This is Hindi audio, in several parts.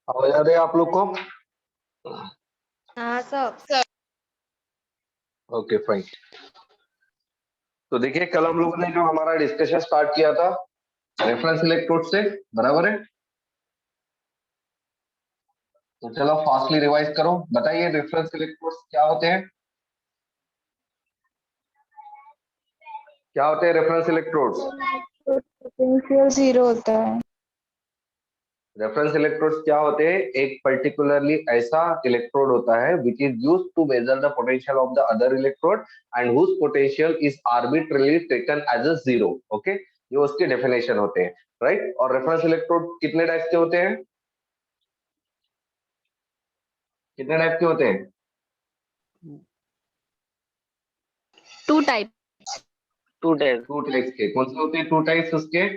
आवाज आ रही है आप लोग को? हाँ सर। Okay fine. तो देखिए कल हम लोगों ने जो हमारा डिस्कशन स्टार्ट किया था रेफरेंस इलेक्ट्रोड से, बराबर है? तो चलो फास्टली रिवाइज करो, बताइए रेफरेंस इलेक्ट्रोड्स क्या होते हैं? क्या होते हैं रेफरेंस इलेक्ट्रोड्स? पोटेंशियल 0 होता है। रेफरेंस इलेक्ट्रोड्स क्या होते हैं? एक पर्टिकुलरली ऐसा इलेक्ट्रोड होता है which is used to measure the potential of the other electrode and whose potential is arbitrarily taken as a zero. Okay, ये उसके डेफिनेशन होते हैं, राइट? और रेफरेंस इलेक्ट्रोड कितने टाइप के होते हैं? कितने टाइप के होते हैं? 2 टाइप। टू टाइप्स के। कौन से होते हैं टू टाइप्स उसके?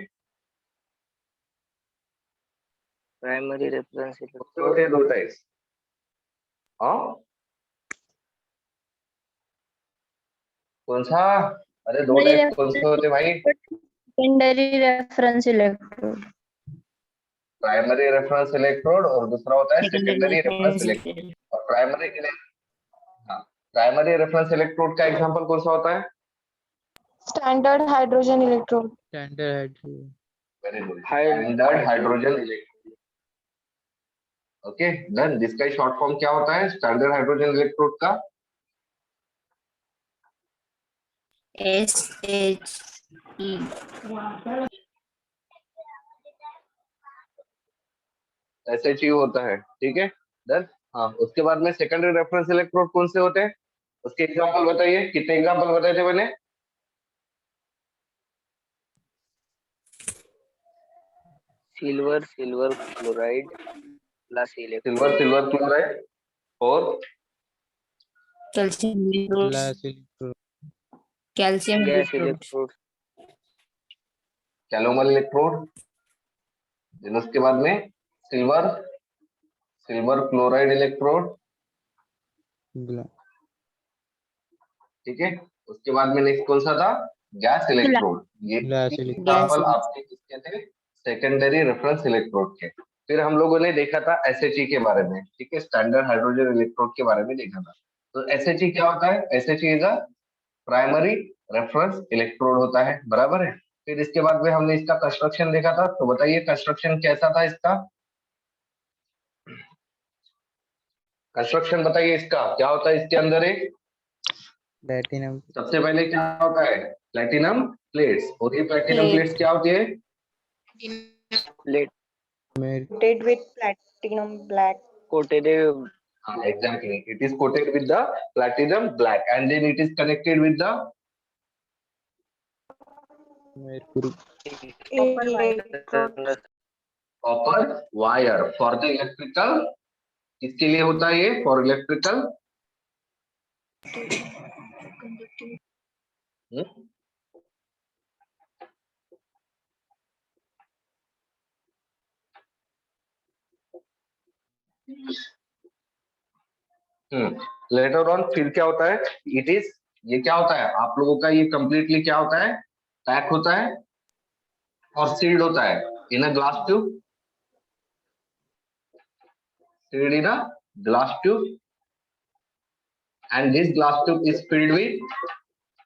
प्राइमरी रेफरेंस कौन से होते हैं दो टाइप्स? हाँ, कौन सा? अरे दो टाइप कौन से होते हैं भाई? Secondary reference electrode. Primary reference electrode और दूसरा होता है सेकेंडरी रेफरेंस इलेक्ट्रोड। सेकेंडरी और प्राइमरी रेफरेंस इलेक्ट्रोड का एग्जांपल कौन सा होता है? Standard hydrogen electrode. Very good, standard hydrogen electrode. Okay done. जिसका शॉर्ट फॉर्म क्या होता है स्टैंडर्ड हाइड्रोजन इलेक्ट्रोड का? SHE। SHU होता है, ठीक है डन। हाँ, उसके बाद में सेकेंडरी रेफरेंस इलेक्ट्रोड कौन से होते हैं? उसके एग्जांपल बताइए, कितने एग्जांपल बताए थे मैंने? Silver chloride plus silver chloride और calcium gas electrode. Electrode. Calomel electrode. Then उसके बाद में सिल्वर क्लोराइड इलेक्ट्रोड, ठीक है। उसके बाद में नेक्स्ट कौन सा था? Gas electrode. ये एग्जांपल आपके किसके थे? सेकेंडरी रेफरेंस इलेक्ट्रोड के। फिर हम लोगों ने देखा था एसएचई के बारे में, ठीक है, स्टैंडर्ड हाइड्रोजन इलेक्ट्रोड के बारे में देखा था। तो एसएचई क्या होता है? SHE is a primary reference electrode होता है, बराबर है। फिर इसके बाद में हमने इसका कंस्ट्रक्शन देखा था, तो बताइए कंस्ट्रक्शन कैसा था इसका? कंस्ट्रक्शन बताइए इसका क्या होता है? इसके अंदर एक प्लैटिनम सबसे पहले क्या होता है? Platinum plates. और ये प्लैटिनम प्लेट्स क्या होती है? Plate Coated with platinum black. Coated Exactly. It is coated with the platinum black and then it is connected with the mercury Electrode. copper wire for the electrical. किसके लिए होता है ये? For electrical. लेटर ऑन फिर क्या होता है? इट इज, ये क्या होता है आप लोगों का? ये कंप्लीटली क्या होता है? पैक होता है और सील्ड होता है in a glass tube. Sealed in a glass tube and this glass tube is filled with,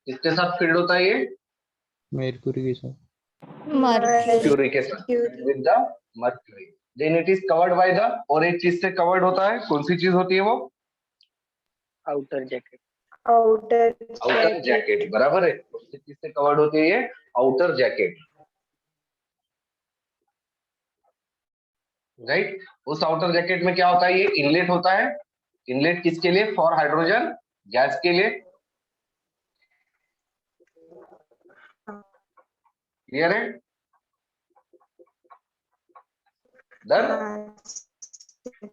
किसके साथ फिल्ड होता है ये? mercury के साथ मर्क्यूरी के साथ, with the mercury. Then it is covered by the, और एक चीज से कवर्ड होता है, कौन सी चीज होती है वो? Outer jacket. आउटर जैकेट, बराबर है। कौन सी चीज से कवर्ड होती है ये? Outer jacket, right. उस आउटर जैकेट में क्या होता है? ये इनलेट होता है। इनलेट किसके लिए? फॉर हाइड्रोजन गैस के लिए। क्लियर है? डन।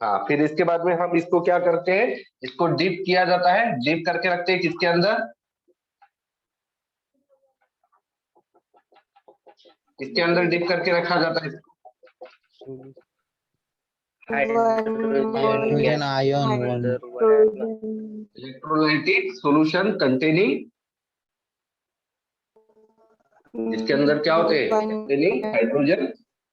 हाँ, फिर इसके बाद में हम इसको क्या करते हैं, इसको डीप किया जाता है, डीप करके रखते हैं किसके अंदर, इसके अंदर डीप करके रखा जाता है। Hydrogen ion one electrolytic solution containing, जिसके अंदर क्या होते हैं, कंटेनिंग हाइड्रोजन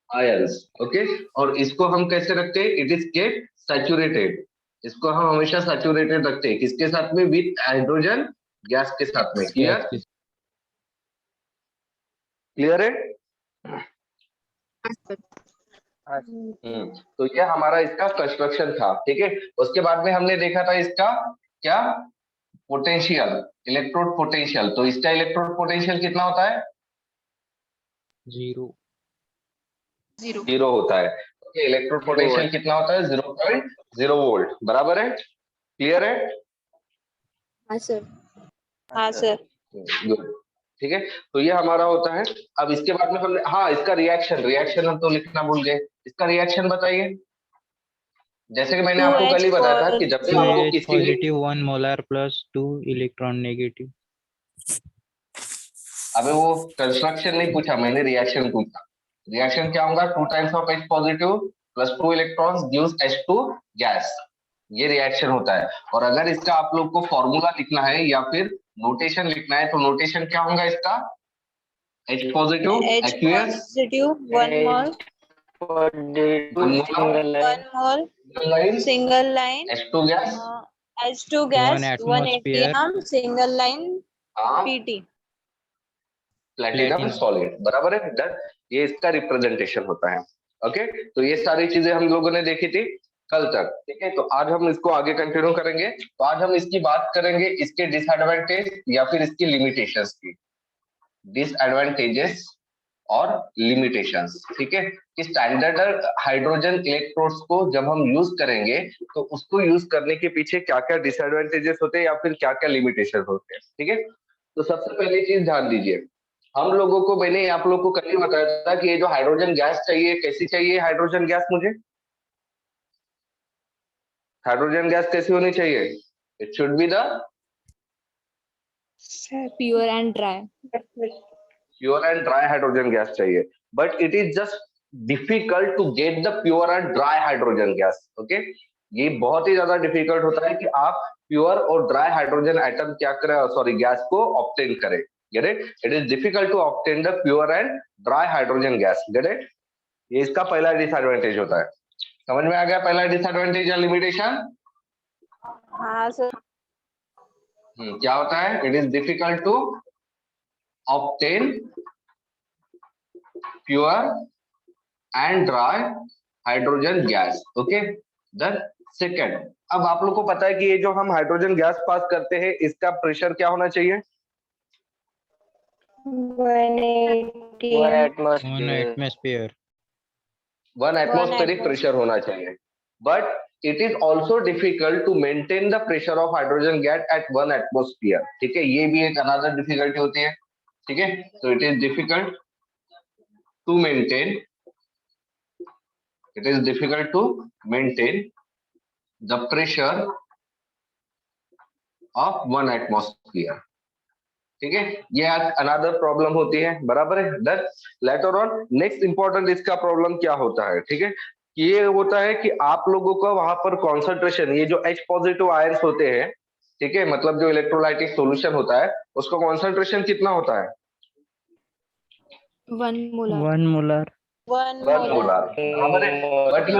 आयंस। ओके, और इसको हम कैसे रखते हैं, इट इज केप्ट सैचुरेटेड, इसको हम हमेशा सैचुरेटेड रखते हैं, किसके साथ में, विद हाइड्रोजन गैस के साथ में। क्लियर, क्लियर है। तो ये हमारा इसका कंस्ट्रक्शन था, ठीक है। उसके बाद में हमने देखा था इसका क्या, पोटेंशियल, इलेक्ट्रोड पोटेंशियल। तो इसका इलेक्ट्रोड पोटेंशियल कितना होता है, 0 0 होता है। ओके, इलेक्ट्रोड पोटेंशियल कितना होता है, 0.0 वोल्ट, बराबर है। क्लियर है। हाँ सर, हाँ सर। गुड, ठीक है। तो ये हमारा होता है। अब इसके बाद में हमने, हाँ, इसका रिएक्शन, रिएक्शन हम तो लिखना भूल गए, इसका रिएक्शन बताइए। जैसे कि मैंने आपको कल ही बताया था कि जब भी आपको 2H किसी positive 1 molar plus 2 electron negative. अबे वो कंस्ट्रक्शन नहीं पूछा मैंने, रिएक्शन पूछा। रिएक्शन क्या होगा, 2 times of H positive plus 2 electrons gives H2 gas, ये रिएक्शन होता है। और अगर इसका आप लोग को फॉर्मूला लिखना है या फिर नोटेशन लिखना है, तो नोटेशन क्या होगा इसका, H positive aqueous 1 mole, 1 mole, single line, H2 gas, H2 gas, 1 atmosphere, atm, single line, PT, platinum solid, बराबर है। डन, ये इसका रिप्रेजेंटेशन होता है। ओके, तो ये सारी चीजें हम लोगों ने देखी थी कल तक, ठीक है। तो आज हम इसको आगे कंटिन्यू करेंगे। तो आज हम इसकी बात करेंगे, इसके डिसएडवांटेज या फिर इसकी लिमिटेशंस की, डिसएडवांटेजेस और लिमिटेशंस, ठीक है। कि स्टैंडर्ड हाइड्रोजन इलेक्ट्रोड्स को जब हम यूज करेंगे तो उसको यूज करने के पीछे क्या क्या डिसएडवांटेजेस होते हैं या फिर क्या क्या लिमिटेशन होते हैं, ठीक है। तो सबसे पहली चीज ध्यान दीजिए, हम लोगों को, मैंने आप लोग को कल ही बताया था कि ये जो हाइड्रोजन गैस चाहिए, कैसी चाहिए हाइड्रोजन गैस, मुझे हाइड्रोजन गैस कैसी होनी चाहिए, it should be the pure and dry. Pure and dry hydrogen gas चाहिए, but it is just difficult to get the pure and dry hydrogen gas. Okay, ये बहुत ही ज्यादा डिफिकल्ट होता है कि आप प्योर और ड्राई हाइड्रोजन एटम क्या करें, सॉरी गैस को ऑब्टेन करें। Get it, it is difficult to obtain the pure and dry hydrogen gas. Get it, ये इसका पहला डिसएडवांटेज होता है। समझ में आ गया पहला डिसएडवांटेज या लिमिटेशन। हाँ सर। क्या होता है, it is difficult to obtain pure and dry hydrogen gas. Okay, then second, अब आप लोग को पता है कि ये जो हम हाइड्रोजन गैस पास करते हैं, इसका प्रेशर क्या होना चाहिए, 1 एटमॉस्फेयर 1 एटमॉस्फेरिक प्रेशर होना चाहिए। But it is also difficult to maintain the pressure of hydrogen gas at 1 atmosphere, ठीक है। ये भी एक अनदर डिफिकल्टी होती है, ठीक है। तो it is difficult to maintain, it is difficult to maintain the pressure of 1 atmosphere, ठीक है। ये अनदर प्रॉब्लम होती है, बराबर है। Then later on next important इसका प्रॉब्लम क्या होता है, ठीक है। ये होता है कि आप लोगों का वहां पर कॉन्सेंट्रेशन, ये जो H पॉजिटिव आयंस होते हैं, ठीक है, मतलब जो इलेक्ट्रोलाइटिक सॉल्यूशन होता है, उसका कॉन्सेंट्रेशन कितना होता है, 1 molar. 1 मोलर 1 1 मोलार, बराबर है। बट ये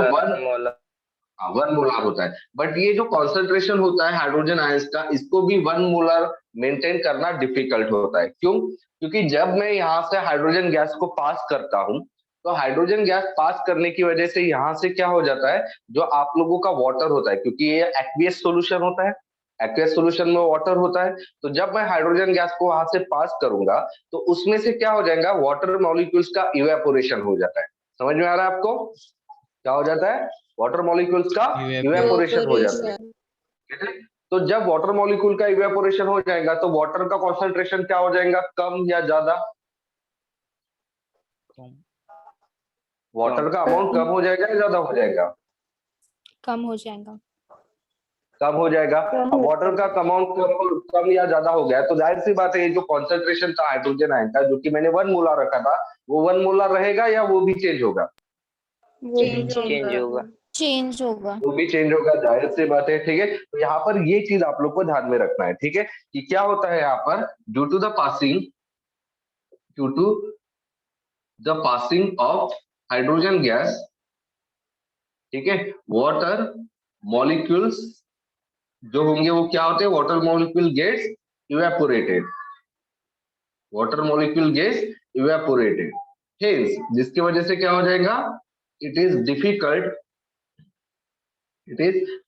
1 मोलार होता है, बट ये जो कॉन्सेंट्रेशन होता है हाइड्रोजन आयंस का, इसको भी 1 मोलार मेंटेन करना डिफिकल्ट होता है। क्यों, क्योंकि जब मैं यहाँ से हाइड्रोजन गैस को पास करता हूँ, तो हाइड्रोजन गैस पास करने की वजह से यहाँ से क्या हो जाता है, जो आप लोगों का वाटर होता है, क्योंकि ये एक्वियस सॉल्यूशन होता है, एक्वियस सॉल्यूशन में वाटर होता है, तो जब मैं हाइड्रोजन गैस को वहां से पास करूंगा तो उसमें से क्या हो जाएगा, वाटर मॉलिक्यूल्स का इवेपोरेशन हो जाता है। समझ में आ रहा है आपको, क्या हो जाता है, वाटर मॉलिक्यूल्स का इवेपोरेशन हो जाता है, ठीक है। तो जब वाटर मॉलिक्यूल का इवेपोरेशन हो जाएगा तो वाटर का कॉन्सेंट्रेशन क्या हो जाएगा, कम या ज्यादा, वाटर का अमाउंट कम हो जाएगा या ज्यादा हो जाएगा? कम हो जाएगा। कम हो जाएगा। अब वाटर का अमाउंट कम या ज्यादा हो गया तो जाहिर सी बात है ये जो कॉन्सेंट्रेशन था हाइड्रोजन आयन का जो कि मैंने 1 मोलर रखा था वो 1 मोलर रहेगा या वो भी चेंज होगा? चेंज होगा। वो भी चेंज होगा, जाहिर सी बात है। ठीक है, तो यहाँ पर ये चीज आप लोग को ध्यान में रखना है। ठीक है, कि क्या होता है यहाँ पर due to the passing of hydrogen gas, ठीक है, वाटर मॉलिक्यूल्स जो होंगे वो क्या होते हैं, water molecule gets evaporated, water molecule gets evaporated. Hence जिसकी वजह से क्या हो जाएगा, it is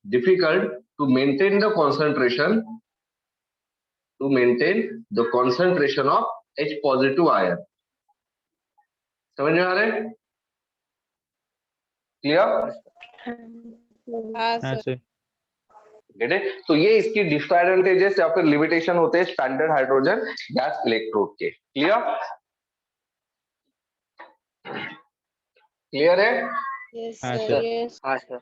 difficult to maintain the concentration of H positive ion. समझ में आ रहा है? क्लियर? हाँ सर। Get it? तो ये इसकी डिसएडवांटेजेस या फिर लिमिटेशन होते हैं स्टैंडर्ड हाइड्रोजन गैस इलेक्ट्रोड के। क्लियर है? यस हाँ सर। सर। यस। हाँ सर।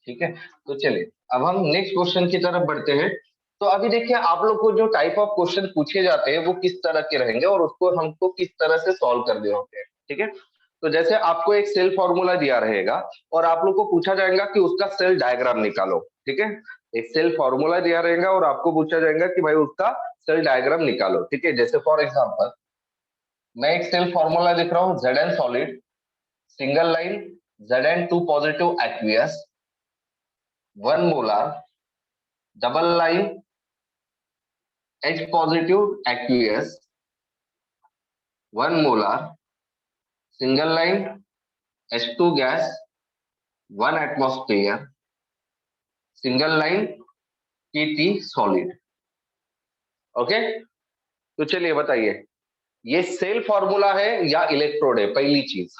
ठीक है, तो चलिए अब हम नेक्स्ट क्वेश्चन की तरफ बढ़ते हैं। तो अभी देखिए आप लोग को जो टाइप ऑफ क्वेश्चन पूछे जाते हैं वो किस तरह के रहेंगे और उसको हमको किस तरह से सॉल्व करने होते हैं। ठीक है, तो जैसे आपको एक सेल फॉर्मूला दिया रहेगा और आप लोग को पूछा जाएगा कि उसका सेल डायग्राम निकालो। ठीक है, एक सेल फॉर्मूला दिया रहेगा और आपको पूछा जाएगा कि भाई उसका सेल डायग्राम निकालो। ठीक है, जैसे फॉर एग्जांपल मैं एक सेल फॉर्मूला लिख रहा हूँ, Zn solid, single line Zn2 positive aqueous, 1 molar, double line H positive aqueous, 1 molar, single line H2 gas, 1 atmosphere, single line Kt solid. Okay, तो चलिए बताइए ये सेल फॉर्मूला है या इलेक्ट्रोड है? पहली चीज,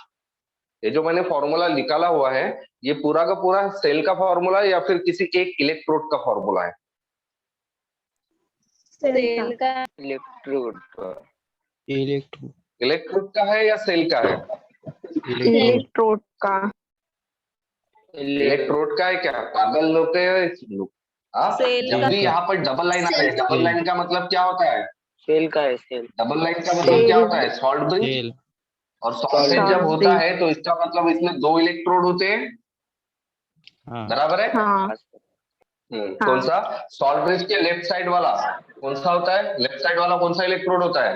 ये जो मैंने फॉर्मूला निकाला हुआ है ये पूरा का पूरा सेल का फॉर्मूला है या फिर किसी एक इलेक्ट्रोड का फॉर्मूला है? सेल का। इलेक्ट्रोड का। इलेक्ट्रोड का है या सेल का है? इलेक्ट्रोड का। इलेक्ट्रोड का है क्या? पागल लोग हैं लोग। सेल जब का। भी यहाँ पर डबल लाइन आ रही है, डबल लाइन का मतलब क्या होता है? सेल का है, सेल। डबल लाइन का मतलब क्या होता है? Salt bridge. सेल। और सॉल्ट ब्रिज जब होता है तो इसका मतलब इसमें 2 इलेक्ट्रोड होते हैं। हाँ। बराबर है? हाँ। कौन सा? सॉल्ट ब्रिज के लेफ्ट साइड वाला कौन सा होता है? लेफ्ट साइड वाला कौन सा इलेक्ट्रोड होता है?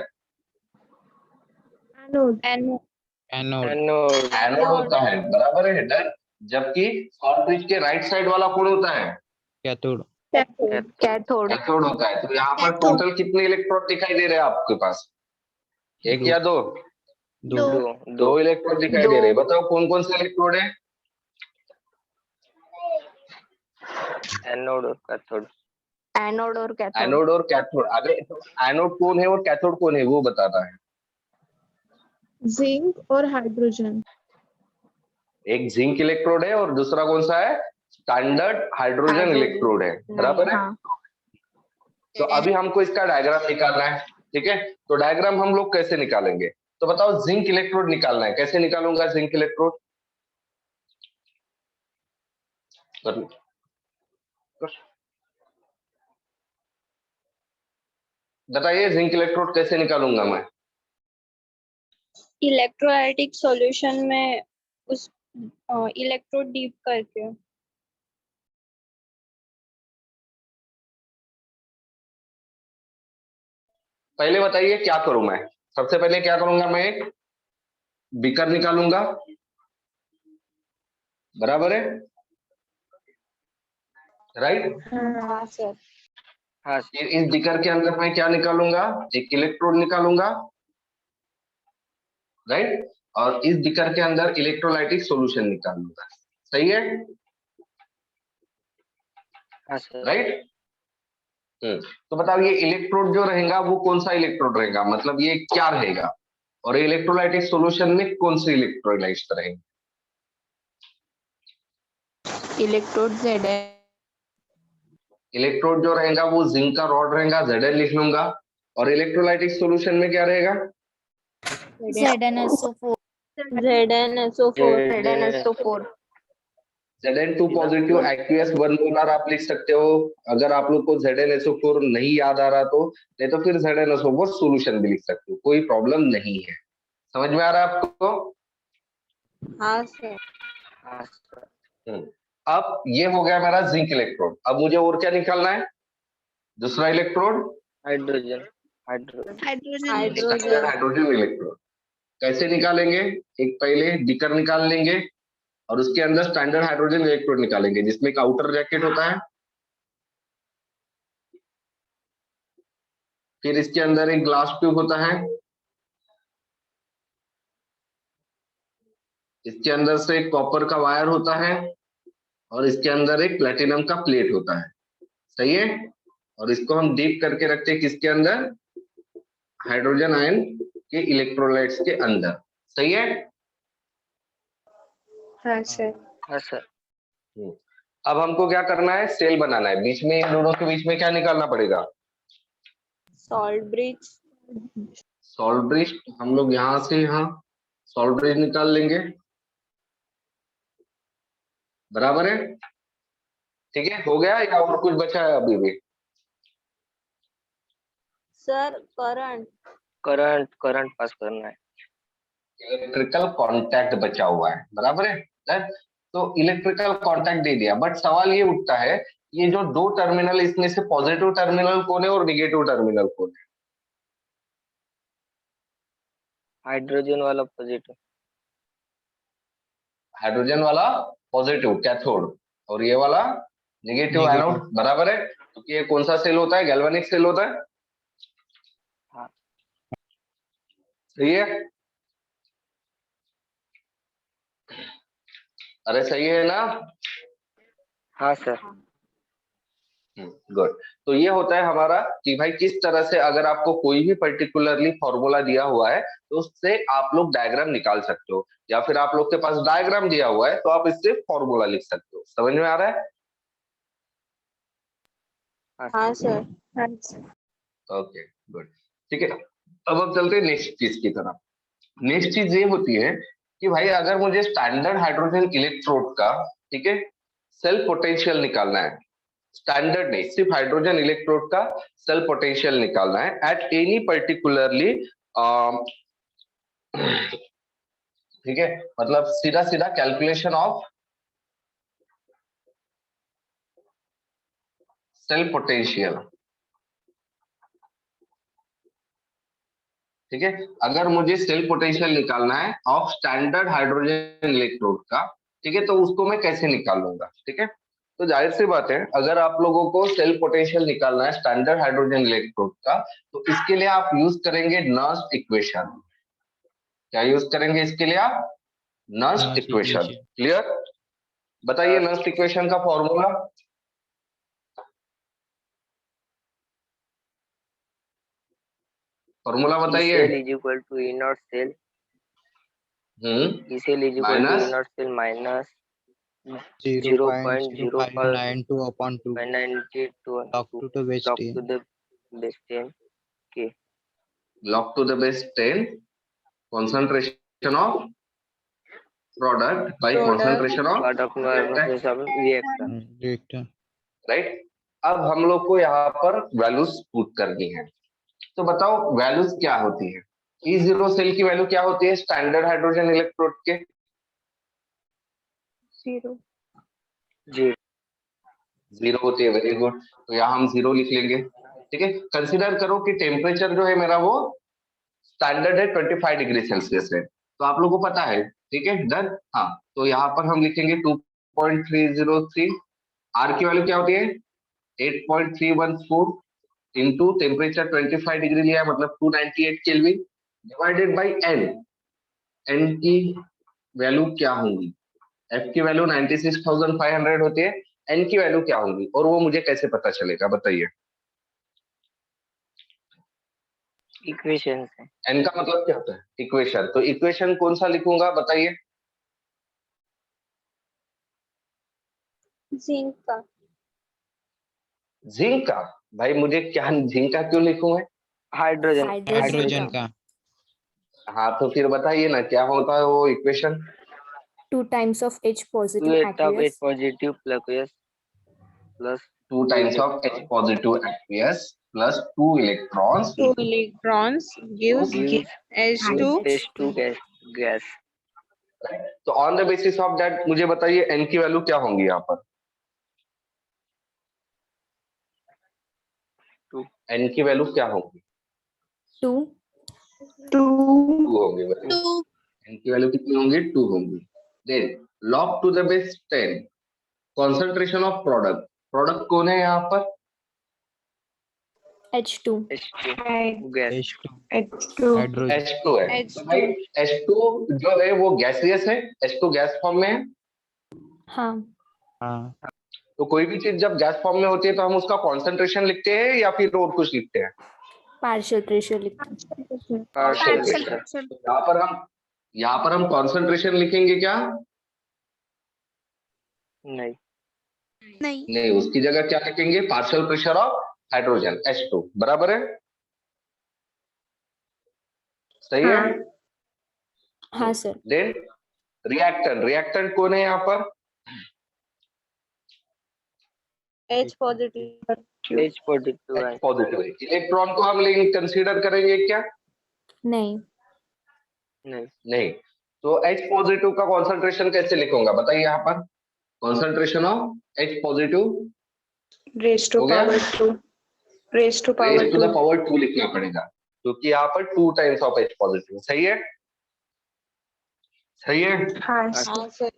एनोड। एनोड होता है। बराबर है, डन। जबकि सॉल्ट ब्रिज के राइट साइड वाला कौन होता है? कैथोड। कैथोड। कैथोड होता है। तो यहाँ पर टोटल कितने इलेक्ट्रोड दिखाई दे रहे हैं आपके पास? एक या दो? दो इलेक्ट्रोड दिखाई दे रहे हैं। बताओ कौन कौन से इलेक्ट्रोड है? एनोड और कैथोड। एनोड और कैथोड। एनोड और कैथोड। अरे एनोड कौन है और कैथोड कौन है वो बताता है। जिंक और हाइड्रोजन। एक जिंक इलेक्ट्रोड है और दूसरा कौन सा है? स्टैंडर्ड हाइड्रोजन इलेक्ट्रोड है। बराबर है? तो अभी हमको इसका डायग्राम निकालना है। ठीक है, तो डायग्राम हम लोग कैसे निकालेंगे? तो बताओ जिंक इलेक्ट्रोड निकालना है, कैसे निकालूंगा जिंक इलेक्ट्रोड? बताइए जिंक इलेक्ट्रोड कैसे निकालूंगा मैं? इलेक्ट्रोलाइटिक सॉल्यूशन में उस इलेक्ट्रोड डीप करके। पहले बताइए क्या करूं मैं? सबसे पहले क्या करूंगा मैं? एक बीकर निकालूंगा। बराबर है? राइट? हाँ सर। हाँ। इस बीकर के अंदर मैं क्या निकालूंगा? एक इलेक्ट्रोड निकालूंगा। राइट? और इस बीकर के अंदर इलेक्ट्रोलाइटिक सॉल्यूशन निकालूंगा। सही है? हाँ सर। राइट? तो बताओ ये इलेक्ट्रोड जो रहेगा वो कौन सा इलेक्ट्रोड रहेगा, मतलब ये क्या रहेगा? और इलेक्ट्रोलाइटिक सॉल्यूशन में कौन से इलेक्ट्रोलाइट्स रहेंगे? Electrode Z. इलेक्ट्रोड जो रहेगा वो जिंक का रॉड रहेगा, Zn लिख लूंगा। और इलेक्ट्रोलाइटिक सॉल्यूशन में क्या रहेगा? ZnSO4। ZnSO4 ZnSO4 Zn2 positive aqueous 1 molar आप लिख सकते हो। अगर आप लोग को ZnSO4 नहीं याद आ रहा तो, नहीं तो फिर ZnSO4 सॉल्यूशन भी लिख सकते हो, कोई प्रॉब्लम नहीं है। समझ में आ रहा है आपको? हाँ सर। हाँ सर। अब ये हो गया मेरा जिंक इलेक्ट्रोड। अब मुझे और क्या निकालना है? दूसरा electrode, hydrogen standard hydrogen electrode. कैसे निकालेंगे? एक पहले बीकर निकाल लेंगे और उसके अंदर स्टैंडर्ड हाइड्रोजन इलेक्ट्रोड निकालेंगे, जिसमें एक आउटर जैकेट होता है। फिर इसके अंदर एक ग्लास ट्यूब होता है। इसके अंदर से एक कॉपर का वायर होता है और इसके अंदर एक प्लेटिनम का प्लेट होता है। सही है? और इसको हम डीप करके रखते हैं किसके अंदर? हाइड्रोजन आयन के इलेक्ट्रोलाइट्स के अंदर। सही है? हाँ सर। हाँ सर। अब हमको क्या करना है? सेल बनाना है। बीच में, इन दोनों के बीच में क्या निकालना पड़ेगा? Salt bridge. Salt bridge. हम लोग यहां से यहां सॉल्ट ब्रिज निकाल लेंगे। बराबर है? ठीक है, हो गया या और कुछ बचा है अभी भी? सर करंट करंट पास करना है। इलेक्ट्रिकल कांटेक्ट बचा हुआ है। बराबर है? Done? तो इलेक्ट्रिकल कांटेक्ट दे दिया, बट सवाल ये उठता है, ये जो दो टर्मिनल, इसमें से पॉजिटिव टर्मिनल कौन है और निगेटिव टर्मिनल कौन है? हाइड्रोजन वाला पॉजिटिव। हाइड्रोजन वाला पॉजिटिव कैथोड और ये वाला नेगेटिव Negative. एनोड। बराबर है? क्योंकि ये कौन सा सेल होता है? गैल्वेनिक सेल होता है। हाँ। सही है? अरे सही है ना? हाँ सर। गुड। तो ये होता है हमारा कि भाई किस तरह से अगर आपको कोई भी पर्टिकुलरली फॉर्मूला दिया हुआ है तो उससे आप लोग डायग्राम निकाल सकते हो, या फिर आप लोग के पास डायग्राम दिया हुआ है तो आप इससे फॉर्मूला लिख सकते हो। समझ में आ रहा है? हाँ सर। Okay good. ठीक है, अब हम चलते हैं नेक्स्ट चीज की तरफ। नेक्स्ट चीज ये होती है कि भाई अगर मुझे स्टैंडर्ड हाइड्रोजन इलेक्ट्रोड का, ठीक है, सेल्फ पोटेंशियल निकालना है, स्टैंडर्ड नहीं, सिर्फ हाइड्रोजन इलेक्ट्रोड का सेल्फ पोटेंशियल निकालना है एट एनी पर्टिकुलरली, ठीक है, मतलब सीधा सीधा कैलकुलेशन ऑफ सेल्फ पोटेंशियल। ठीक है, अगर मुझे सेल्फ पोटेंशियल निकालना है ऑफ स्टैंडर्ड हाइड्रोजन इलेक्ट्रोड का, ठीक है, तो उसको मैं कैसे निकालूंगा? ठीक है, तो जाहिर सी बात है, अगर आप लोगों को सेल्फ पोटेंशियल निकालना है स्टैंडर्ड हाइड्रोजन इलेक्ट्रोड का, तो इसके लिए आप यूज करेंगे नर्स्ट इक्वेशन। क्या यूज करेंगे इसके लिए आप? Nernst Nernst equation. equation. Clear? बताइए नर्स्ट इक्वेशन का फॉर्मूला। फॉर्मूला E बताइए। cell is equal to E naught cell. E cell is equal to E minus naught cell minus 0.0592 upon 2 0.0592 log to the base log 10. to the base 10 K. log to the base 10 concentration of product by concentration of Product versus reactor. Reactor. Right. अब हम लोग को यहाँ पर वैल्यूज पुट करनी है, तो बताओ वैल्यूज क्या होती है? E0 सेल की वैल्यू क्या होती है स्टैंडर्ड हाइड्रोजन इलेक्ट्रोड के? 0 0 होती है। वेरी गुड, तो यहाँ हम 0 लिख लेंगे। ठीक है, कंसिडर करो कि टेम्परेचर जो है मेरा वो स्टैंडर्ड है 25 डिग्री सेल्सियस है, तो आप लोगों को पता है। ठीक है, डन। हाँ, तो यहाँ पर हम लिखेंगे 2.303। आर की वैल्यू क्या होती है? 8.314 इंटू टेम्परेचर 25 डिग्री लिया है, मतलब 298 kelvin, divided by n. N की वैल्यू क्या होंगी? एफ की वैल्यू 96,500 होती है, एन की वैल्यू क्या होगी और वो मुझे कैसे पता चलेगा बताइए? इक्वेशन से। एन का मतलब क्या होता है? इक्वेशन। तो इक्वेशन कौन सा लिखूंगा बताइए? जिंक का। जिंक का? भाई मुझे क्या, जिंक का क्यों लिखूं मैं? हाइड्रोजन हाइड्रोजन का। हाँ तो फिर बताइए ना क्या होता है वो equation. 2 times of H two positive at of H aqueous. Positive plus 2 times of H positive aqueous plus 2 electrons 2 electrons gives gives H2 H2 gas. तो on the basis of that मुझे बताइए n की वैल्यू क्या होंगी यहाँ पर। 2 n की वैल्यू क्या होगी। 2. 2 2 होंगी। n की वैल्यू कितनी होंगी 2 होंगी। Then log to the base 10 concentration of product. Product कौन है यहाँ पर। H2. H2 gas. H2 H2 hydrogen. H2 है। तो H2 भाई H2 जो है वो गैसियस है। H2 गैस फॉर्म में है। हाँ. हाँ तो कोई भी चीज जब गैस फॉर्म में होती है तो हम उसका कॉन्सेंट्रेशन लिखते हैं या फिर और कुछ लिखते हैं। Partial pressure लिखते हैं. Partial Partial pressure. तो यहाँ पर हम कॉन्सेंट्रेशन लिखेंगे क्या। नहीं. नहीं उसकी जगह क्या लिखेंगे partial pressure of hydrogen H2 बराबर है। सही है। हाँ हाँ सर. देन रिएक्टेंट कौन है यहाँ पर। H positive H positive H है. पॉजिटिव है। इलेक्ट्रॉन को हम कंसीडर करेंगे क्या। नहीं. नहीं. नहीं। तो H पॉजिटिव का कॉन्सेंट्रेशन कैसे लिखूंगा बताइए यहाँ पर। Concentration of H positive raised to हो गया। power 2 raised to power raise to the 2 power 2 लिखना पड़ेगा क्योंकि यहाँ पर 2 टाइम्स ऑफ H पॉजिटिव। सही है। सही है। हाँ हाँ सर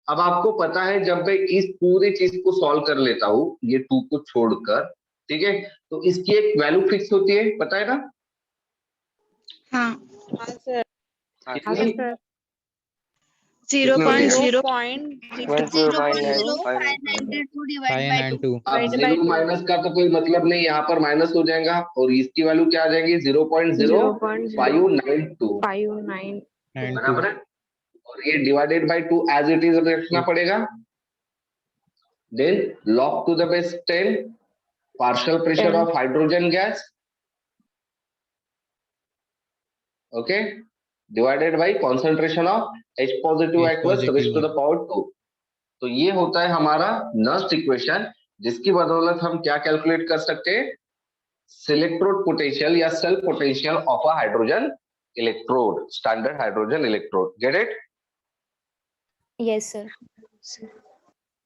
अब आपको पता है जब मैं इस पूरी चीज को सॉल्व कर लेता हूँ ये 2 को छोड़कर ठीक है तो इसकी एक वैल्यू फिक्स होती है पता है ना। हाँ सर कितनी सर कितनी होती है? 0.059 592 अब जीरो माइनस का तो कोई मतलब नहीं यहाँ पर माइनस हो जाएगा और इसकी वैल्यू क्या आ जाएगी 0.0592 0.059 बराबर है। और ये divided by 2 as it is रखना पड़ेगा। Then log to the base 10 partial pressure 10 of hydrogen gas okay divided by concentration of H positive H aqueous raise positive to the power 2। तो ये होता है हमारा नस्ट इक्वेशन जिसकी बदौलत हम क्या कैलकुलेट कर सकते हैं इलेक्ट्रोड पोटेंशियल या cell potential of a hydrogen electrode standard hydrogen electrode get it. Yes sir.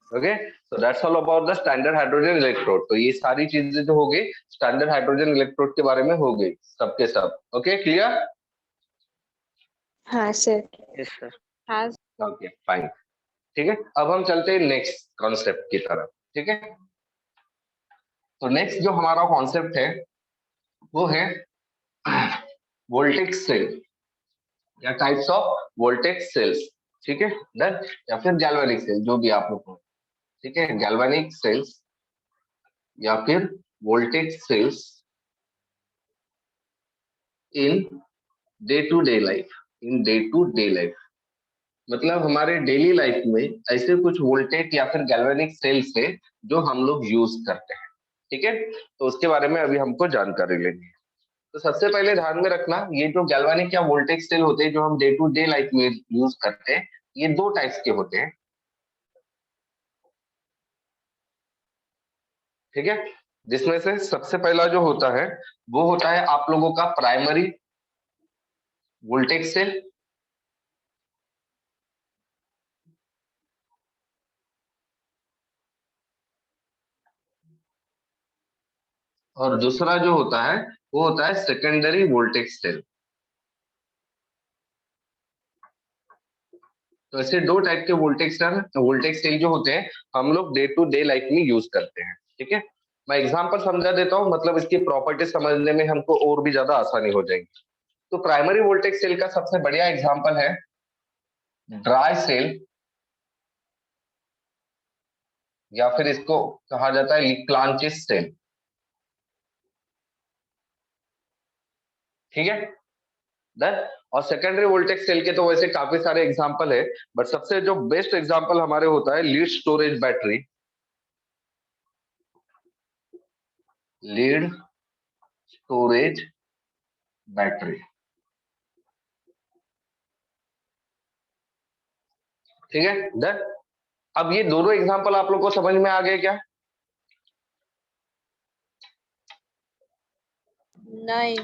Okay so that's all about the standard hydrogen electrode. तो ये सारी चीजें जो हो गई स्टैंडर्ड हाइड्रोजन इलेक्ट्रोड के बारे में हो गई सबके सब। Okay clear. हाँ सर Yes sir. हाँ ओके फाइन ठीक है। अब हम चलते हैं नेक्स्ट कॉन्सेप्ट की तरफ ठीक है। तो नेक्स्ट जो हमारा कॉन्सेप्ट है वो है वोल्टेज सेल या टाइप्स ऑफ वोल्टेज सेल्स ठीक है डन या फिर गैल्वेनिक सेल जो भी आप लोग ठीक है गैल्वेनिक सेल्स या फिर voltage cells in day to day life मतलब हमारे डेली लाइफ में ऐसे कुछ वोल्टेज या फिर गैल्वेनिक सेल्स है जो हम लोग यूज करते हैं ठीक है। तो उसके बारे में अभी हमको जानकारी लेनी है। तो सबसे पहले ध्यान में रखना ये जो गैल्वेनिक या वोल्टेज सेल होते हैं जो हम डे टू डे लाइफ में यूज करते हैं ये 2 टाइप्स के होते हैं ठीक है। जिसमें से सबसे पहला जो होता है वो होता है आप लोगों का प्राइमरी वोल्टेज सेल और दूसरा जो होता है वो होता है सेकेंडरी वोल्टेज सेल। तो ऐसे 2 टाइप के वोल्टेज सेल जो होते हैं हम लोग डे टू डे लाइफ में यूज करते हैं ठीक है। मैं एग्जांपल समझा देता हूँ मतलब इसकी प्रॉपर्टी समझने में हमको और भी ज्यादा आसानी हो जाएगी। तो प्राइमरी वोल्टेज सेल का सबसे बढ़िया एग्जांपल है ड्राई सेल या फिर इसको कहा जाता है लिक्लांचिस सेल ठीक है डन। और सेकेंडरी वोल्टेज सेल के तो वैसे काफी सारे एग्जांपल है बट सबसे जो बेस्ट एग्जांपल हमारे होता है लीड स्टोरेज बैटरी ठीक है डन। अब ये दोनों एग्जांपल आप लोग को समझ में आ गए क्या? नहीं।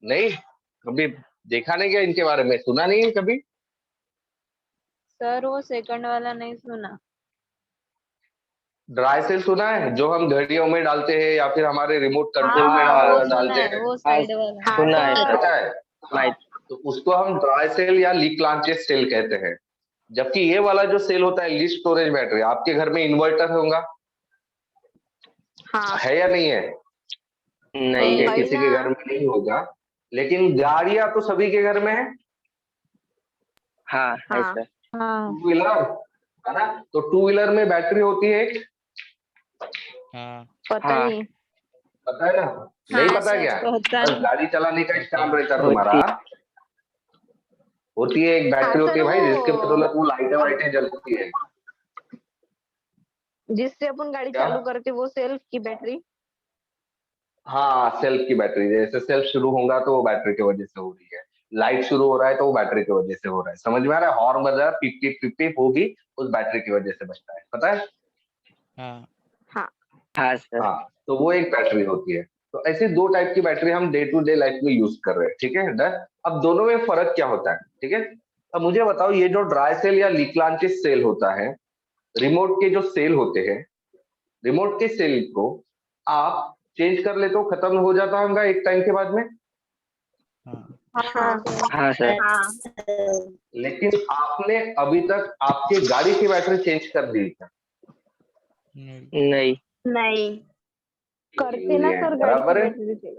नहीं, कभी देखा नहीं क्या इनके बारे में, सुना नहीं है कभी? सर वो सेकंड वाला नहीं सुना। ड्राई सेल सुना है, जो हम घड़ियों में डालते हैं या फिर हमारे रिमोट कंट्रोल में हाँ वो सुना डालते है, हैं, वो हाँ साइड वाला। सुना है सर। पता है? माहित तो उसको हम ड्राई सेल या लीक्लांचियस सेल कहते हैं। जबकि ये वाला जो सेल होता है लिस्ट स्टोरेज बैटरी, आपके घर में इन्वर्टर होगा, हाँ है या नहीं है? नहीं ओके, है। किसी के घर में नहीं होगा, लेकिन गाड़ियां तो सभी के घर में है। हाँ है हाँ सर। हाँ टू व्हीलर है ना, तो टू व्हीलर में बैटरी होती है एक, हाँ पता हाँ नहीं। पता है ना? नहीं हाँ पता सर। क्या? पता बस नहीं। गाड़ी चलाने का ही काम रहता है तुम्हारा। होती होती है एक हाँ बैटरी होती सर, है भाई, जिसके वो बदौलत वो लाइटें वाइटें जलती है। जिससे अपन गाड़ी क्या? चालू करते वो सेल्फ की बैटरी। हाँ, सेल्फ की बैटरी, जैसे सेल्फ शुरू होगा तो वो बैटरी की वजह से हो रही है, लाइट शुरू हो रहा है तो वो बैटरी की वजह से हो रहा है, समझ में आ रहा है? हॉर्न बज रहा है पिप पिप पिप पिप, वो भी उस बैटरी की वजह से बजता है, पता है? हाँ हाँ सर। हाँ, तो वो एक बैटरी होती है। तो ऐसे दो टाइप की बैटरी हम डे टू डे लाइफ में यूज कर रहे हैं, ठीक है डन। अब दोनों में फर्क क्या होता है, ठीक है? अब मुझे बताओ, ये जो ड्राई सेल या लीक्लांचिस सेल होता है, रिमोट के जो सेल होते हैं, रिमोट के सेल को आप चेंज कर लेते हो, खत्म हो जाता होगा एक टाइम के बाद में, हाँ हाँ हाँ सर। हाँ लेकिन आपने अभी तक आपके गाड़ी की बैटरी चेंज कर दी क्या? नहीं नहीं नहीं करते ना सर, गाड़ी बराबर की है, बैटरी से।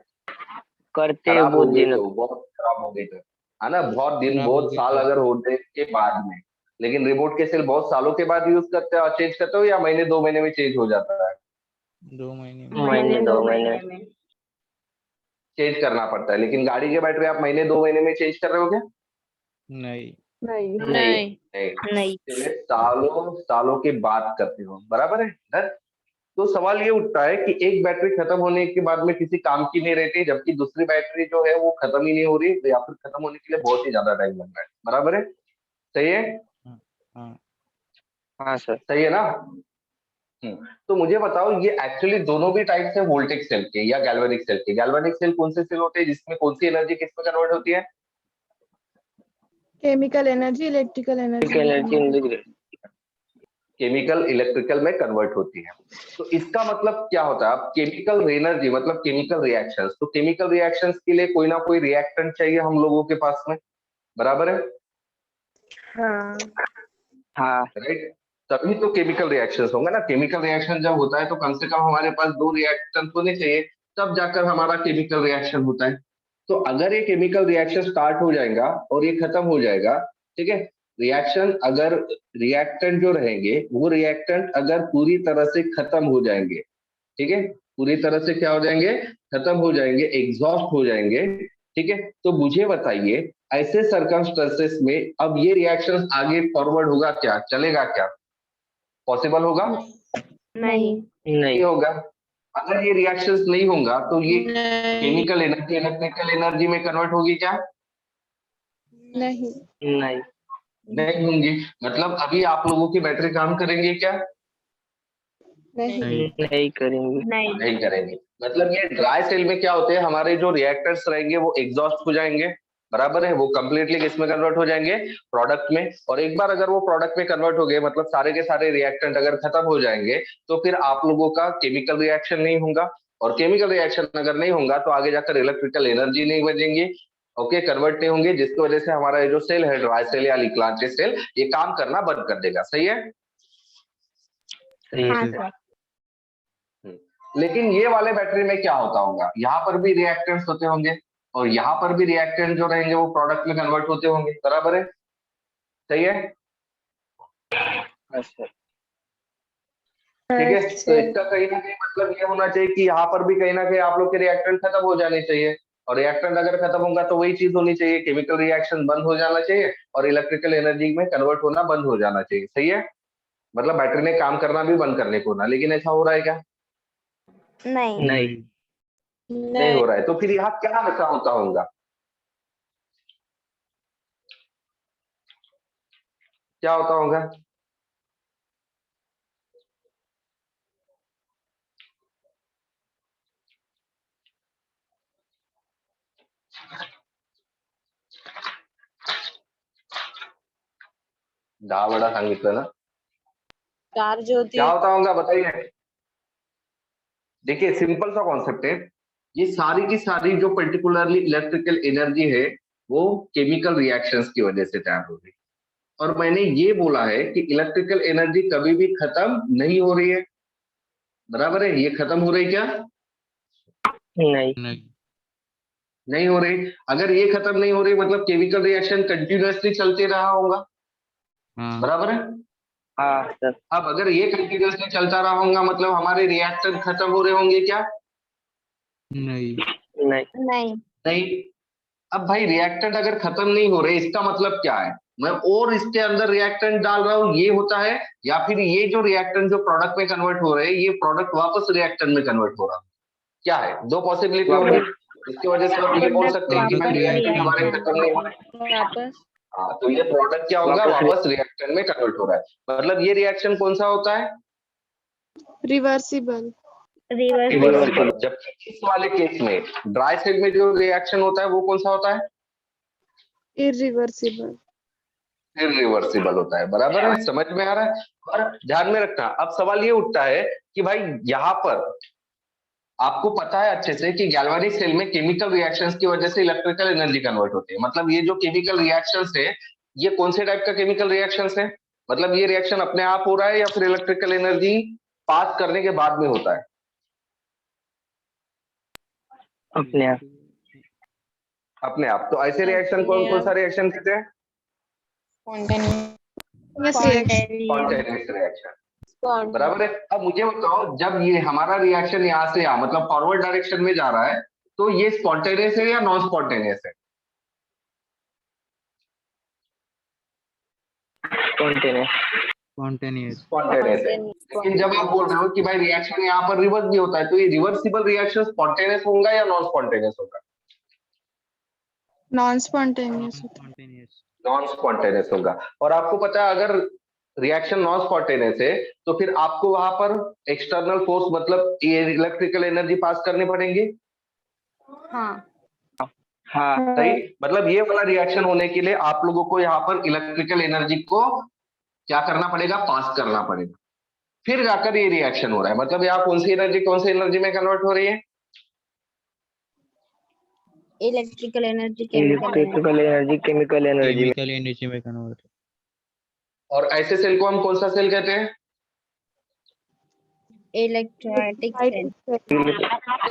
करते हैं खराब हो बहुत गई दिनों तो बहुत खराब हो गई तो, है ना, बहुत दिन खराब हो बहुत गई साल तो अगर होने के बाद में। लेकिन रिमोट के सेल बहुत सालों के बाद यूज करते हो और चेंज करते हो, या महीने दो महीने में चेंज हो जाता है? 2 महीने में महीने महीने 2 दो महीने महीने में। चेंज करना पड़ता है, लेकिन गाड़ी की बैटरी आप महीने दो महीने में चेंज कर रहे हो क्या? नहीं नहीं नहीं। नहीं, नहीं। चलिए सालों सालों के बाद करते हो, बराबर है डन। तो सवाल ये उठता है कि एक बैटरी खत्म होने के बाद में किसी काम की नहीं रहती, जबकि दूसरी बैटरी जो है वो खत्म ही नहीं हो रही, या फिर खत्म होने के लिए बहुत ही ज्यादा टाइम लग रहा है, बराबर है? सही है? हाँ हाँ हाँ सर। सही है ना? तो मुझे बताओ, ये एक्चुअली दोनों भी टाइप्स है वोल्टेज सेल के या गैल्वेनिक सेल के। गैल्वेनिक सेल कौन से सेल होते हैं जिसमें कौन सी एनर्जी किस में कन्वर्ट होती है? केमिकल एनर्जी, इलेक्ट्रिकल एनर्जी में energy in convert। The chemical electrical में कन्वर्ट होती है। तो इसका मतलब क्या होता है? अब केमिकल एनर्जी मतलब केमिकल रिएक्शंस, तो केमिकल रिएक्शंस के लिए कोई ना कोई रिएक्टेंट चाहिए हम लोगों के पास में, बराबर है? हाँ हाँ राइट, तभी तो केमिकल रिएक्शंस होंगे ना। केमिकल रिएक्शन जब होता है तो कम से कम हमारे पास दो रिएक्टेंट होने चाहिए, तब जाकर हमारा केमिकल रिएक्शन होता है। तो अगर ये केमिकल रिएक्शन स्टार्ट हो जाएगा और ये खत्म हो जाएगा, ठीक है, रिएक्शन अगर रिएक्टेंट जो रहेंगे वो रिएक्टेंट अगर पूरी तरह से खत्म हो जाएंगे, ठीक है, पूरी तरह से क्या हो जाएंगे? खत्म हो जाएंगे, एग्जॉस्ट हो जाएंगे, ठीक है। तो मुझे बताइए, ऐसे सर्कमस्टेंसेस में अब ये रिएक्शन आगे फॉरवर्ड होगा क्या, चलेगा क्या, पॉसिबल होगा? नहीं। नहीं। नहीं होगा। अगर ये रिएक्शंस नहीं होगा तो ये नहीं केमिकल एनर्जी इलेक्ट्रिकल एनर्जी में कन्वर्ट होगी क्या? नहीं नहीं। नहीं होंगी। मतलब अभी आप लोगों की बैटरी काम करेंगे क्या? नहीं नहीं नहीं करेंगे। नहीं नहीं करेंगे। मतलब ये ड्राई सेल में क्या होते हैं, हमारे जो रिएक्टर्स रहेंगे वो एग्जॉस्ट हो जाएंगे, बराबर है, वो कंप्लीटली किसमें कन्वर्ट हो जाएंगे? प्रोडक्ट में। और एक बार अगर वो प्रोडक्ट में कन्वर्ट हो गए, मतलब सारे के सारे रिएक्टेंट अगर खत्म हो जाएंगे, तो फिर आप लोगों का केमिकल रिएक्शन नहीं होगा, और केमिकल रिएक्शन अगर नहीं होगा तो आगे जाकर इलेक्ट्रिकल एनर्जी नहीं बचेंगी, ओके, कन्वर्ट नहीं होंगे, जिसकी वजह से हमारा ये जो सेल है ड्राई सेल या लीक्लांचियस सेल, ये काम करना बंद कर देगा। सही है? सही है हाँ सर। सर। लेकिन ये वाले बैटरी में क्या होता होगा, यहाँ पर भी रिएक्टेंट्स होते होंगे, और यहाँ पर भी रिएक्टेंट जो रहेंगे वो प्रोडक्ट में कन्वर्ट होते होंगे, बराबर है? सही है? हाँ सर। ठीक है, तो अच्छा इसका कहीं ना कहीं मतलब ये होना चाहिए कि यहाँ पर भी कहीं ना कहीं आप लोग के रिएक्टेंट खत्म हो जाने चाहिए, और रिएक्टेंट अगर खत्म होगा तो वही चीज होनी चाहिए, केमिकल रिएक्शन बंद हो जाना चाहिए और इलेक्ट्रिकल एनर्जी में कन्वर्ट होना बंद हो जाना चाहिए। सही है? मतलब बैटरी ने काम करना भी बंद करने को ना, लेकिन ऐसा हो रहा है क्या? नहीं नहीं। नहीं हो रहा है। तो फिर यहाँ क्या ऐसा होता होगा? क्या होता होगा? दहा बड़ा सांगितलं ना, चार्ज होती क्या है। होता होगा बताइए। देखिए सिंपल सा कॉन्सेप्ट है, ये सारी की सारी जो पर्टिकुलरली इलेक्ट्रिकल एनर्जी है वो केमिकल रिएक्शंस की वजह से तैयार हो रही है। और मैंने ये बोला है कि इलेक्ट्रिकल एनर्जी कभी भी खत्म नहीं हो रही है, बराबर है? ये खत्म हो रही क्या? नहीं। नहीं। नहीं हो रही। अगर ये खत्म नहीं हो रही मतलब केमिकल रिएक्शन कंटिन्यूअसली चलते रहा होगा, हाँ। बराबर है? हाँ सर। अब अगर ये कंटिन्यूअसली चलता रहा होगा मतलब हमारे रिएक्टर खत्म हो रहे होंगे क्या? नहीं। नहीं। नहीं। नहीं। अब भाई रिएक्टेंट अगर खत्म नहीं हो रहे इसका मतलब क्या है? मैं और इसके अंदर रिएक्टेंट डाल रहा हूं ये होता है, या फिर ये जो रिएक्टेंट जो प्रोडक्ट में कन्वर्ट हो रहे हैं ये प्रोडक्ट वापस रिएक्टेंट में कन्वर्ट हो रहा है? क्या है? दो पॉसिबिलिटी होगी। इसकी वजह से आप ये बोल सकते हैं कि भाई Product रिएक्टेंट reaction हमारे में खत्म नहीं हो रहे। वापस हाँ, तो ये प्रोडक्ट क्या होगा? वापस रिएक्टेंट में कन्वर्ट हो रहा है। मतलब ये रिएक्शन कौन सा होता है? रिवर्सिबल। रिवर्सिबल। जबकि इस वाले केस में ड्राई सेल में जो रिएक्शन होता है वो कौन सा होता है? इरिवर्सिबल। इरिवर्सिबल होता है, बराबर है? समझ में आ रहा है? और ध्यान में रखना, अब सवाल ये उठता है कि भाई यहाँ पर आपको पता है अच्छे से कि गैल्वेनिक सेल में केमिकल रिएक्शंस की वजह से इलेक्ट्रिकल एनर्जी कन्वर्ट होती है। मतलब ये जो केमिकल रिएक्शंस है ये कौन से टाइप का केमिकल रिएक्शंस है? मतलब ये रिएक्शन अपने आप हो रहा है या फिर इलेक्ट्रिकल एनर्जी पास करने के बाद में होता है? अपने आप। अपने आप। तो ऐसे रिएक्शन कौन कौन सा रिएक्शन कहते हैं? स्पॉन्टेनियस रिएक्शन, बराबर है? अब मुझे बताओ जब ये हमारा रिएक्शन यहाँ से यहाँ मतलब फॉरवर्ड डायरेक्शन में जा रहा है तो ये स्पॉन्टेनियस है या नॉन स्पॉन्टेनियस है? स्पॉन्टेनियस। स्पॉन्टेनियस है। लेकिन जब आप बोल रहे हो कि भाई रिएक्शन यहाँ पर रिवर्स भी होता है तो ये रिवर्सिबल रिएक्शन स्पॉन्टेनियस होगा या नॉन स्पॉन्टेनियस होगा? Non spontaneous. नॉन स्पॉन्टेनियस होगा। और आपको पता है अगर रिएक्शन नॉन स्पॉन्टेनियस है तो फिर आपको वहां पर एक्सटर्नल फोर्स मतलब इलेक्ट्रिकल एनर्जी पास करनी पड़ेगी। हाँ। हाँ। सही। मतलब ये वाला रिएक्शन होने के लिए आप लोगों को यहाँ पर इलेक्ट्रिकल एनर्जी को क्या करना पड़ेगा? पास करना पड़ेगा, फिर जाकर ये रिएक्शन हो रहा है। मतलब यहाँ कौन सी एनर्जी में कन्वर्ट हो रही है? Electrical energy electrical energy chemical energy में। केमिकल एनर्जी में कन्वर्ट। और ऐसे सेल को हम कौन सा सेल कहते हैं? Electrolytic cell.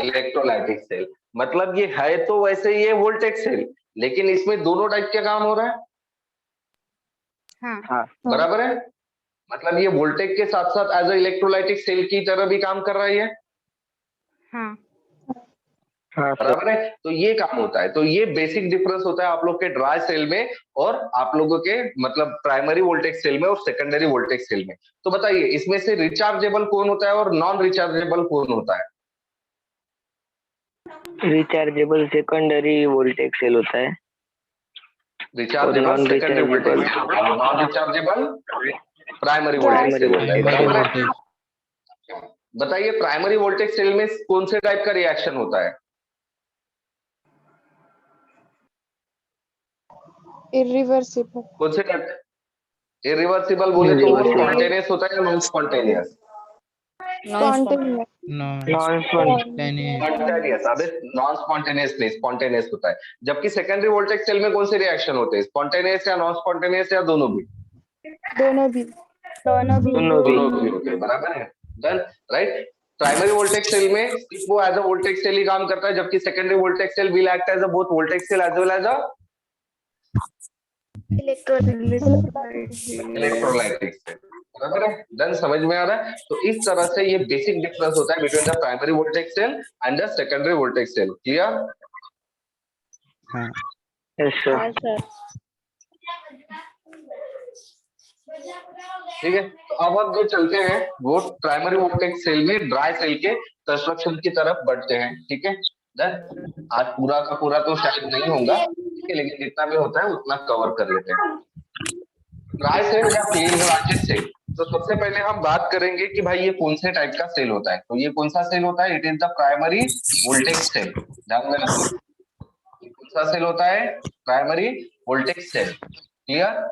Electrolytic cell. मतलब ये है तो वैसे ये वोल्टेज सेल, लेकिन इसमें दोनों टाइप का काम हो रहा है। हाँ। बराबर है? मतलब ये वोल्टेज के साथ साथ एज अ इलेक्ट्रोलाइटिक सेल की तरह भी काम कर रही है। हाँ। हाँ सर। बराबर है? तो ये काम होता है। तो ये बेसिक डिफरेंस होता है आप लोग के ड्राई सेल में और आप लोगों के मतलब प्राइमरी वोल्टेज सेल में और सेकेंडरी वोल्टेज सेल में। तो बताइए इसमें से रिचार्जेबल कौन होता है और नॉन रिचार्जेबल कौन होता है? रिचार्जेबल सेकेंडरी वोल्टेज सेल होता है। रिचार्जेबल सेकेंडरी वोल्टेज सेल होता है, non rechargeable primary voltage cell होता है। प्राइमरी बराबर है? वोल्टेज। बताइए प्राइमरी वोल्टेज सेल में कौन से टाइप का रिएक्शन होता है? इरिवर्सिबल। कौन से टाइप? इरिवर्सिबल बोले तो वो स्पॉन्टेनियस होता है या non spontaneous? Spontaneous. Non spontaneous. Spontaneous. अबे नॉन स्पॉन्टेनियस नहीं, स्पॉन्टेनियस होता है। जबकि सेकेंडरी वोल्टेज सेल में कौन से रिएक्शन होते हैं? स्पॉन्टेनियस या नॉन स्पॉन्टेनियस या दोनों भी? दोनों भी। दोनों दोनों भी होते हैं, बराबर है? Done. Right. Primary voltage cell में सिर्फ वो एज अ वोल्टेज सेल ही काम करता है, जबकि secondary voltage cell will act as a both voltage cell as well as a electrolytic cell. बराबर है? डन। समझ में आ रहा है? तो इस तरह से ये बेसिक डिफरेंस होता है between the primary voltage cell and the secondary voltage cell. Clear? हाँ। Yes sir. हाँ सर। ठीक है। तो अब हम जो चलते हैं वो प्राइमरी वोल्टेज सेल में ड्राई सेल के कंस्ट्रक्शन की तरफ बढ़ते हैं। ठीक है। डन। आज पूरा का पूरा तो शायद नहीं होगा, ठीक है, लेकिन जितना भी होता है उतना कवर कर लेते हैं। ड्राई सेल या प्लेन ग्लासेस सेल। तो सबसे पहले हम बात करेंगे कि भाई ये कौन से टाइप का सेल होता है। तो ये कौन सा सेल होता है? It is the primary voltage cell. ध्यान में रखो, कौन सा सेल होता है? Primary voltage cell. क्लियर?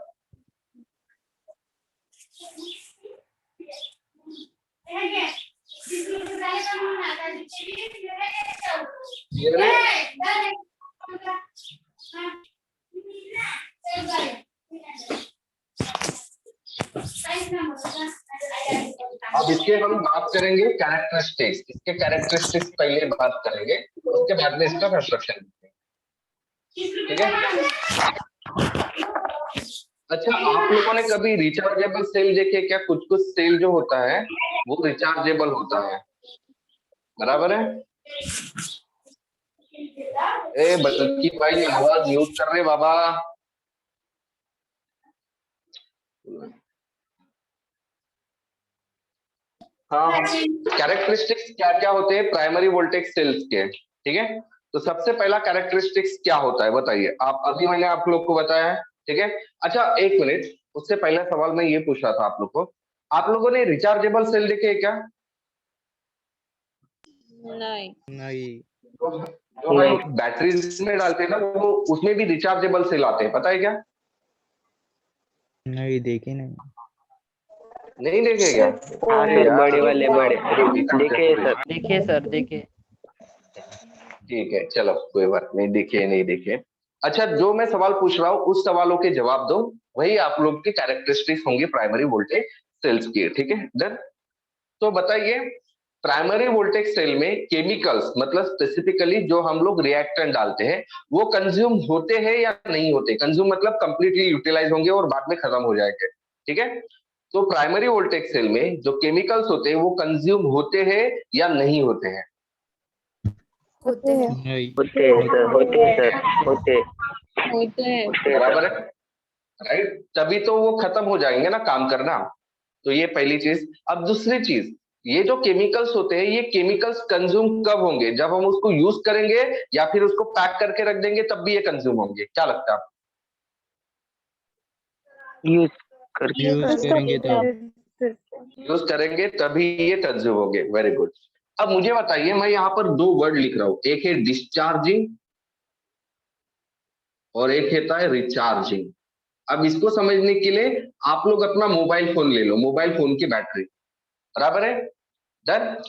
अब इसके हम बात करेंगे कैरेक्टरिस्टिक्स। इसके कैरेक्टरिस्टिक्स पहले बात करेंगे, उसके बाद में इसका कंस्ट्रक्शन। ठीक है? अच्छा, आप लोगों ने कभी रिचार्जेबल सेल देखे क्या? कुछ कुछ सेल जो होता है वो रिचार्जेबल होता है, बराबर है? ए बल्कि भाई आवाज म्यूट कर रहे बाबा। हाँ, कैरेक्टरिस्टिक्स क्या क्या होते हैं प्राइमरी वोल्टेज सेल्स के? ठीक है, तो सबसे पहला कैरेक्टरिस्टिक्स क्या होता है बताइए आप। अभी मैंने आप लोग को बताया है, ठीक है। अच्छा एक मिनट, उससे पहला सवाल मैं ये पूछ रहा था आप लोग को, आप लोगों ने रिचार्जेबल सेल देखे क्या? नहीं। नहीं। जो हम बैटरीज में डालते हैं ना, वो उसमें भी रिचार्जेबल सेल आते हैं, पता है क्या? नहीं देखे नहीं। नहीं देखे क्या? हाँ सर, बड़े वाले बड़े देखे सर। देखे सर, देखे। ठीक है, चलो कोई बात नहीं, देखे नहीं देखे। अच्छा, जो मैं सवाल पूछ रहा हूँ उस सवालों के जवाब दो, वही आप लोग की कैरेक्टरिस्टिक्स होंगी प्राइमरी वोल्टेज सेल्स की। ठीक है डन। तो बताइए, प्राइमरी वोल्टेज सेल में केमिकल्स मतलब स्पेसिफिकली जो हम लोग रिएक्टेंट डालते हैं वो कंज्यूम होते हैं या नहीं होते? कंज्यूम मतलब कंप्लीटली यूटिलाइज होंगे और बाद में खत्म हो जाएंगे। ठीक है, तो प्राइमरी वोल्टेज सेल में जो केमिकल्स होते हैं वो कंज्यूम होते हैं या नहीं होते हैं? होते हैं। नहीं। होते हैं सर, होते हैं सर, होते होते हैं। होते हैं बराबर सर। है, राइट? तभी तो वो खत्म हो जाएंगे ना काम करना। तो ये पहली चीज। अब दूसरी चीज, ये जो केमिकल्स होते हैं ये केमिकल्स कंज्यूम कब होंगे? जब हम उसको यूज करेंगे या फिर उसको पैक करके रख देंगे तब भी ये कंज्यूम होंगे? क्या लगता है? यूज करके यूज करेंगे तो यूज करेंगे तभी ये कंज्यूम होंगे। Very good. अब मुझे बताइए, मैं यहाँ पर दो वर्ड लिख रहा हूं, एक है डिस्चार्जिंग और एक होता है रिचार्जिंग। अब इसको समझने के लिए आप लोग अपना मोबाइल फोन ले लो, मोबाइल फोन की बैटरी, बराबर है? डन।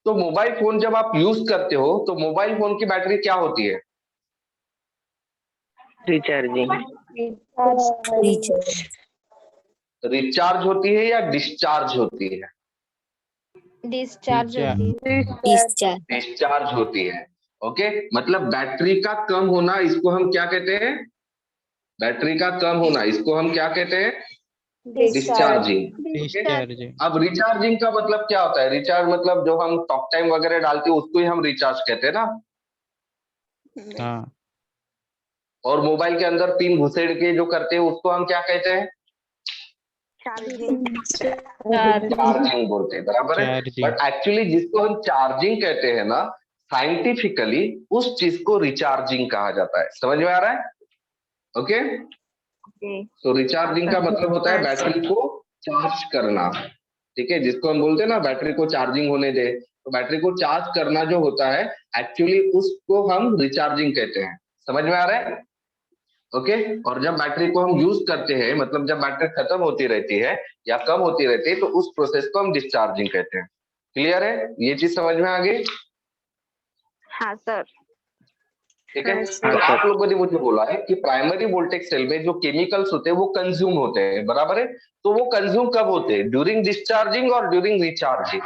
तो मोबाइल फोन जब आप यूज करते हो तो मोबाइल फोन की बैटरी क्या होती है? रिचार्जिंग। रिचार्ज होती है या डिस्चार्ज होती है? Discharge Discharge. होती है। डिस्चार्ज होती है। ओके, मतलब बैटरी का कम होना, इसको हम क्या कहते हैं? बैटरी का कम होना, इसको हम क्या कहते हैं? डिस्चार्जिंग। डिस्चार्जिंग। अब रिचार्जिंग का मतलब क्या होता है? रिचार्ज मतलब जो हम टॉक टाइम वगैरह डालते हैं उसको ही हम रिचार्ज कहते हैं ना। हाँ। और मोबाइल के अंदर पिन घुसेड़ के जो करते हैं उसको हम क्या कहते हैं? चार्जिंग बोलते हैं, बराबर है? चार्जिंग। बट एक्चुअली जिसको हम चार्जिंग कहते हैं ना, साइंटिफिकली उस चीज को रिचार्जिंग कहा जाता है। समझ में आ रहा है? ओके, तो रिचार्जिंग का मतलब होता है बैटरी को चार्ज करना। ठीक है, जिसको हम बोलते हैं ना बैटरी को चार्जिंग होने दे, तो बैटरी को चार्ज करना जो होता है एक्चुअली उसको हम रिचार्जिंग कहते हैं। समझ में आ रहा है? ओके, और जब बैटरी को हम यूज करते हैं मतलब जब बैटरी खत्म होती रहती है या कम होती रहती है तो उस प्रोसेस को हम डिस्चार्जिंग कहते हैं। क्लियर है? ये चीज समझ में आ गई? हाँ सर। ठीक है, तो आप लोगों ने मुझे बोला है कि प्राइमरी वोल्टेज सेल में जो केमिकल्स होते हैं वो कंज्यूम होते हैं, बराबर है? तो वो कंज्यूम कब होते हैं? ड्यूरिंग डिस्चार्जिंग और ड्यूरिंग रिचार्जिंग?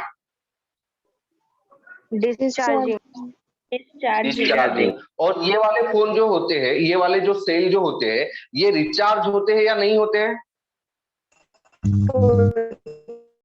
डिस्चार्जिंग। डिस्चार्जिंग। और ये वाले फोन जो होते हैं, ये वाले जो सेल जो होते हैं, ये रिचार्ज होते हैं या नहीं होते हैं?